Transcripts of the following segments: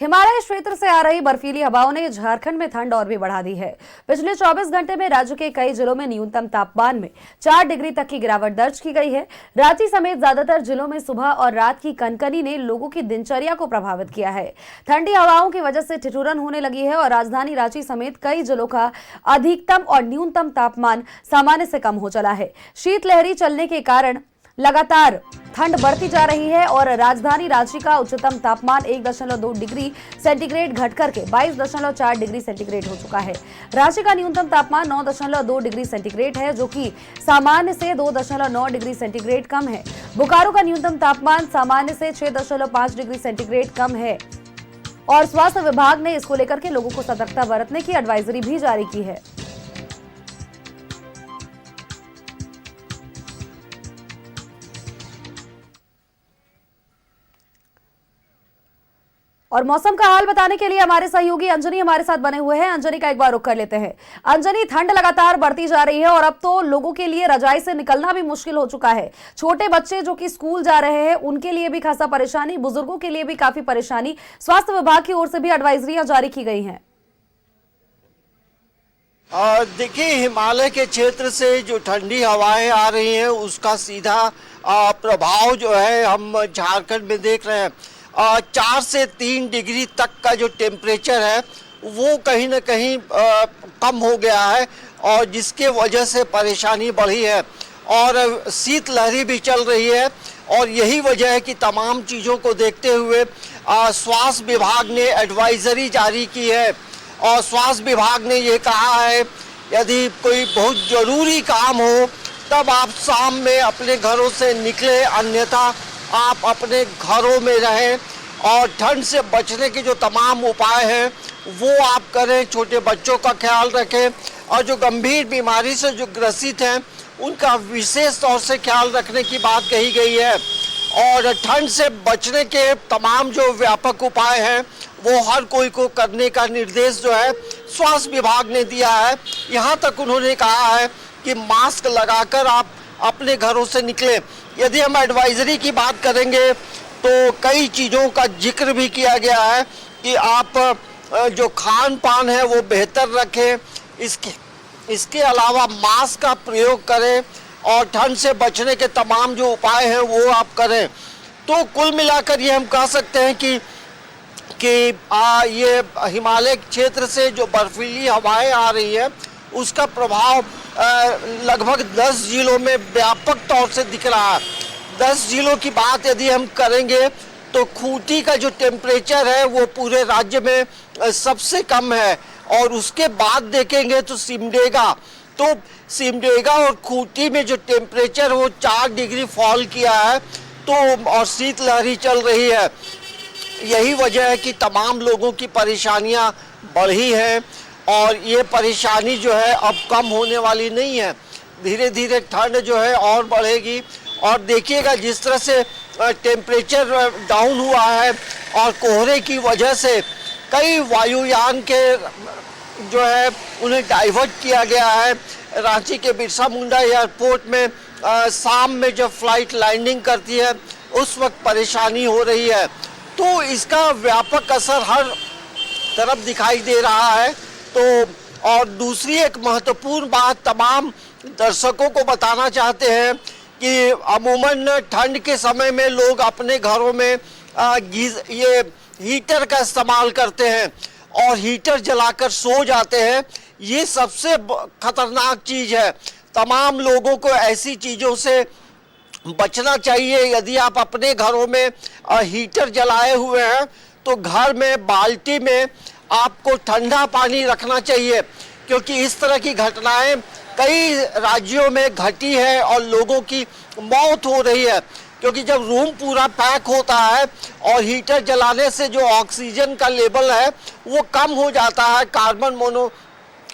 हिमालय क्षेत्र से आ रही बर्फीली हवाओं ने झारखंड में ठंड और भी बढ़ा दी है। पिछले 24 घंटे में राज्य के कई जिलों में न्यूनतम तापमान में 4 डिग्री तक की गिरावट दर्ज की गई है। रांची समेत ज्यादातर जिलों में सुबह और रात की कनकनी ने लोगों की दिनचर्या को प्रभावित किया है। ठंडी हवाओं की वजह से ठिठुरन होने लगी है और राजधानी रांची समेत कई जिलों का अधिकतम और न्यूनतम तापमान सामान्य से कम हो चला है। शीतलहरी चलने के कारण लगातार ठंड बढ़ती जा रही है और राजधानी रांची का उच्चतम तापमान 1.2 डिग्री सेंटीग्रेड घटकर के 22.4 डिग्री सेंटीग्रेड हो चुका है। रांची का न्यूनतम तापमान 9.2 डिग्री सेंटीग्रेड है, जो कि सामान्य से 2.9 डिग्री सेंटीग्रेड कम है। बोकारो का न्यूनतम तापमान सामान्य से 6.5 डिग्री सेंटीग्रेड कम है और स्वास्थ्य विभाग ने इसको लेकर के लोगों को सतर्कता बरतने की एडवाइजरी भी जारी की है। और मौसम का हाल बताने के लिए हमारे सहयोगी अंजनी हमारे साथ बने हुए हैं। अंजनी का एक बार रुख कर लेते हैं। अंजनी, ठंड लगातार बढ़ती जा रही है और अब तो लोगों के लिए रजाई से निकलना भी मुश्किल हो चुका है। छोटे बच्चे जो कि स्कूल जा रहे हैं उनके लिए भी खासा परेशानी, बुजुर्गों के लिए भी काफी परेशानी। स्वास्थ्य विभाग की ओर से भी एडवाइजरियां जारी की गई हैं। देखिए, हिमालय के क्षेत्र से जो ठंडी हवाएं आ रही हैं उसका सीधा प्रभाव जो है हम झारखंड में देख रहे हैं। 4 से 3 डिग्री तक का जो टेम्परेचर है वो कहीं ना कहीं कम हो गया है और जिसके वजह से परेशानी बढ़ी है और शीतलहरी भी चल रही है। और यही वजह है कि तमाम चीज़ों को देखते हुए स्वास्थ्य विभाग ने एडवाइजरी जारी की है और स्वास्थ्य विभाग ने ये कहा है यदि कोई बहुत ज़रूरी काम हो तब आप शाम में अपने घरों से निकले, अन्यथा आप अपने घरों में रहें और ठंड से बचने के जो तमाम उपाय हैं वो आप करें। छोटे बच्चों का ख्याल रखें और जो गंभीर बीमारी से जो ग्रसित हैं उनका विशेष तौर से ख्याल रखने की बात कही गई है। और ठंड से बचने के तमाम जो व्यापक उपाय हैं वो हर कोई को करने का निर्देश जो है स्वास्थ्य विभाग ने दिया है। यहाँ तक उन्होंने कहा है कि मास्क लगाकर आप अपने घरों से निकलें। यदि हम एडवाइजरी की बात करेंगे तो कई चीज़ों का जिक्र भी किया गया है कि आप जो खान पान है वो बेहतर रखें, इसके अलावा मास्क का प्रयोग करें और ठंड से बचने के तमाम जो उपाय हैं वो आप करें। तो कुल मिलाकर ये हम कह सकते हैं कि ये हिमालय क्षेत्र से जो बर्फीली हवाएं आ रही है उसका प्रभाव लगभग 10 जिलों में व्यापक तौर से दिख रहा है। 10 जिलों की बात यदि हम करेंगे तो खूंटी का जो टेम्परेचर है वो पूरे राज्य में सबसे कम है और उसके बाद देखेंगे तो सिमडेगा और खूंटी में जो टेम्परेचर वो 4 डिग्री फॉल किया है तो और शीतलहरी चल रही है। यही वजह है कि तमाम लोगों की परेशानियां बढ़ी हैं और ये परेशानी जो है अब कम होने वाली नहीं है। धीरे धीरे ठंड जो है और बढ़ेगी और देखिएगा जिस तरह से टेम्परेचर डाउन हुआ है और कोहरे की वजह से कई वायुयान के जो है उन्हें डाइवर्ट किया गया है। रांची के बिरसा मुंडा एयरपोर्ट में शाम में जब फ्लाइट लैंडिंग करती है उस वक्त परेशानी हो रही है। तो इसका व्यापक असर हर तरफ दिखाई दे रहा है। तो और दूसरी एक महत्वपूर्ण बात तमाम दर्शकों को बताना चाहते हैं कि अमूमन ठंड के समय में लोग अपने घरों में ये हीटर का इस्तेमाल करते हैं और हीटर जलाकर सो जाते हैं। ये सबसे खतरनाक चीज़ है। तमाम लोगों को ऐसी चीज़ों से बचना चाहिए। यदि आप अपने घरों में हीटर जलाए हुए हैं तो घर में बाल्टी में आपको ठंडा पानी रखना चाहिए, क्योंकि इस तरह की घटनाएं कई राज्यों में घटी है और लोगों की मौत हो रही है। क्योंकि जब रूम पूरा पैक होता है और हीटर जलाने से जो ऑक्सीजन का लेवल है वो कम हो जाता है, कार्बन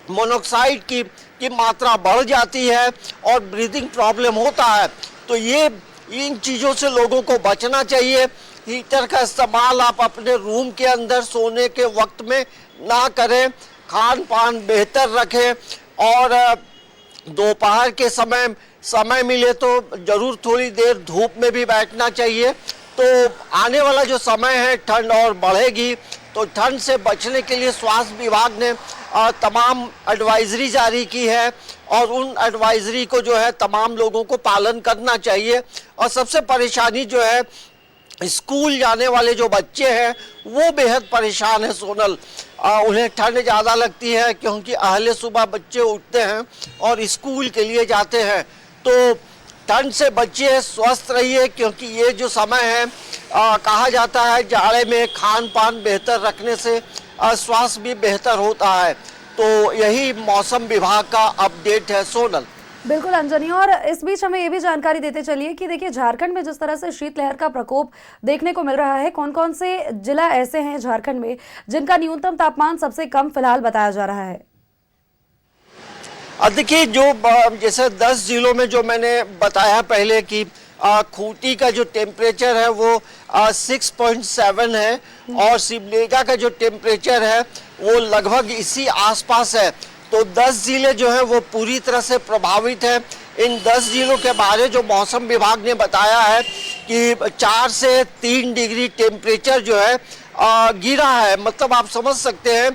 मोनोऑक्साइड की मात्रा बढ़ जाती है और ब्रीदिंग प्रॉब्लम होता है। तो ये इन चीज़ों से लोगों को बचना चाहिए। हीटर का इस्तेमाल आप अपने रूम के अंदर सोने के वक्त में ना करें। खान पान बेहतर रखें और दोपहर के समय मिले तो ज़रूर थोड़ी देर धूप में भी बैठना चाहिए। तो आने वाला जो समय है ठंड और बढ़ेगी तो ठंड से बचने के लिए स्वास्थ्य विभाग ने तमाम एडवाइजरी जारी की है और उन एडवाइजरी को जो है तमाम लोगों को पालन करना चाहिए। और सबसे परेशानी जो है स्कूल जाने वाले जो बच्चे हैं वो बेहद परेशान है सोनल। उन्हें ठंड ज़्यादा लगती है क्योंकि अहले सुबह बच्चे उठते हैं और स्कूल के लिए जाते हैं। तो ठंड से बचिए, स्वस्थ रहिए, क्योंकि ये जो समय है कहा जाता है जाड़े में खान पान बेहतर रखने से स्वास्थ्य भी बेहतर होता है। तो यही मौसम विभाग का अपडेट है सोनल। बिल्कुल अंजनी, और इस बीच हमें ये भी जानकारी देते चलिए कि देखिए झारखंड में जिस तरह से शीतलहर का प्रकोप देखने को मिल रहा है, कौन कौन से जिला ऐसे हैं झारखंड में जिनका न्यूनतम तापमान सबसे कम फिलहाल बताया जा रहा है? देखिए जो जैसे 10 जिलों में जो मैंने बताया पहले कि खूंटी का जो टेम्परेचर है वो 6.7 है और सिमडेगा का जो टेम्परेचर है वो लगभग इसी आसपास है। तो 10 जिले जो हैं वो पूरी तरह से प्रभावित है। इन 10 जिलों के बारे जो मौसम विभाग ने बताया है कि 4 से 3 डिग्री टेम्परेचर जो है गिरा है। मतलब आप समझ सकते हैं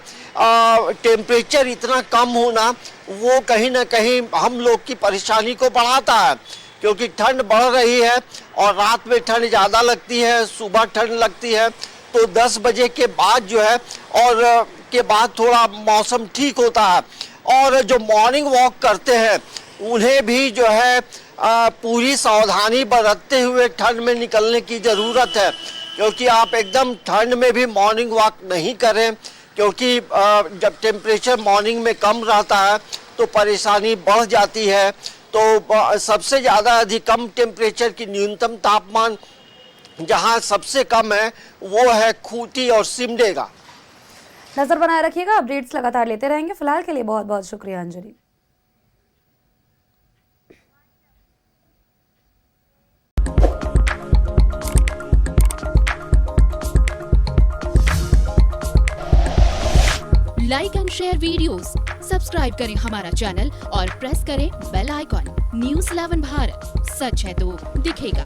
टेम्परेचर इतना कम होना वो कहीं ना कहीं हम लोग की परेशानी को बढ़ाता है, क्योंकि ठंड बढ़ रही है और रात में ठंड ज़्यादा लगती है, सुबह ठंड लगती है। तो 10 बजे के बाद जो है और के बाद थोड़ा मौसम ठीक होता है। और जो मॉर्निंग वॉक करते हैं उन्हें भी जो है पूरी सावधानी बरतते हुए ठंड में निकलने की ज़रूरत है, क्योंकि आप एकदम ठंड में भी मॉर्निंग वॉक नहीं करें, क्योंकि जब टेम्परेचर मॉर्निंग में कम रहता है तो परेशानी बढ़ जाती है। तो सबसे ज़्यादा अधिकतम टेम्परेचर की न्यूनतम तापमान जहां सबसे कम है वो है खूंटी और सिमडेगा। नजर बनाए रखिएगा, अपडेट्स लगातार लेते रहेंगे। फिलहाल के लिए बहुत बहुत शुक्रिया Anjali. Like and share videos, subscribe करें हमारा चैनल और प्रेस करें बेल आइकॉन। न्यूज़ 11 भारत, सच है तो दिखेगा।